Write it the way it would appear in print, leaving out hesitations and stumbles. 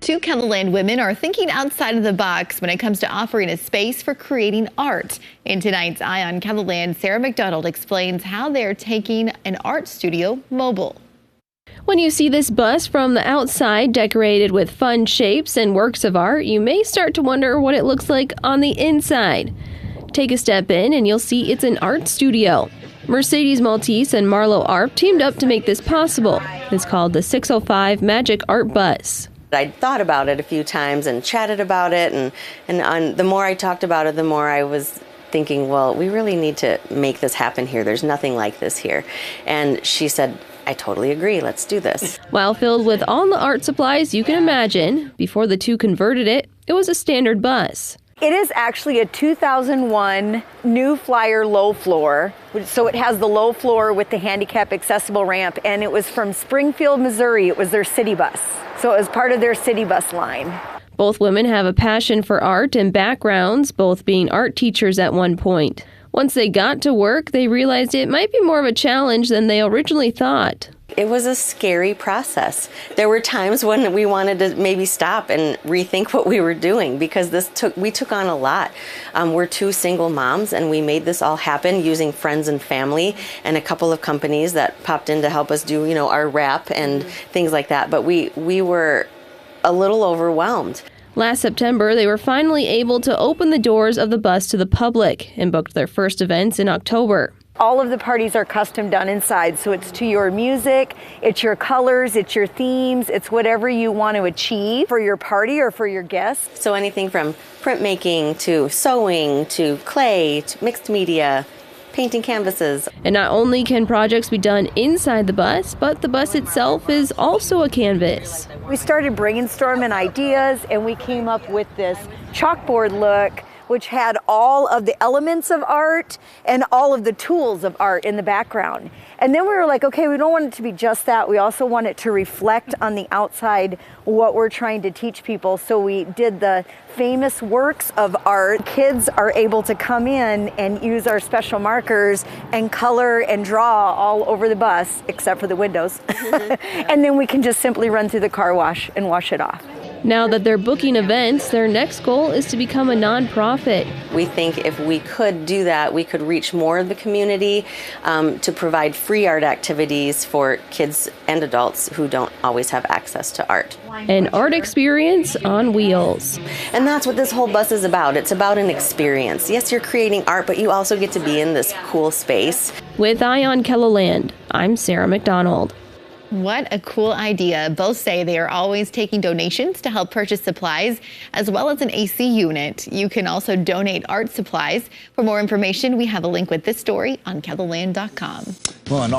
Two KENNELLAND women are thinking outside of the box when it comes to offering a space for creating art. In tonight's Eye on KENNELLAND, Sarah McDonald explains how they're taking an art studio mobile. When you see this bus from the outside decorated with fun shapes and works of art, you may start to wonder what it looks like on the inside. Take a step in and you'll see it's an art studio. Mercedes Maltese and Marlo Arp teamed up to make this possible. It's called the 605 Magic Art Bus. I'd thought about it a few times and chatted about it, and the more I talked about it, the more I was thinking, well, we really need to make this happen here. There's nothing like this here. And she said, I totally agree. Let's do this. While filled with all the art supplies you can imagine, before the two converted it, it was a standard bus. It is actually a 2001 New Flyer low floor. So it has the low floor with the handicap accessible ramp, and it was from Springfield, Missouri. It was their city bus. So it was part of their city bus line. Both women have a passion for art and backgrounds, both being art teachers at one point. Once they got to work, they realized it might be more of a challenge than they originally thought. It was a scary process. There were times when we wanted to maybe stop and rethink what we were doing because we took on a lot. We're two single moms, and we made this all happen using friends and family and a couple of companies that popped in to help us do, our wrap and things like that. But we were a little overwhelmed. Last September, they were finally able to open the doors of the bus to the public and booked their first events in October. All of the parties are custom done inside, so it's to your music, it's your colors, it's your themes, it's whatever you want to achieve for your party or for your guests. So anything from printmaking to sewing to clay to mixed media, painting canvases. And not only can projects be done inside the bus, but the bus itself is also a canvas. We started brainstorming ideas, and we came up with this chalkboard look, which had all of the elements of art and all of the tools of art in the background. And then we were like, okay, we don't want it to be just that. We also want it to reflect on the outside what we're trying to teach people. So we did the famous works of art. Kids are able to come in and use our special markers and color and draw all over the bus, except for the windows. And then we can just simply run through the car wash and wash it off. Now that they're booking events, their next goal is to become a nonprofit. We think if we could do that, we could reach more of the community to provide free art activities for kids and adults who don't always have access to art. An art experience on wheels. And that's what this whole bus is about. It's about an experience. Yes, you're creating art, but you also get to be in this cool space. With Eye on KENNELLAND, I'm Sarah McDonald. What a cool idea. Both say they are always taking donations to help purchase supplies, as well as an AC unit. You can also donate art supplies. For more information, we have a link with this story on KENNELLAND.com.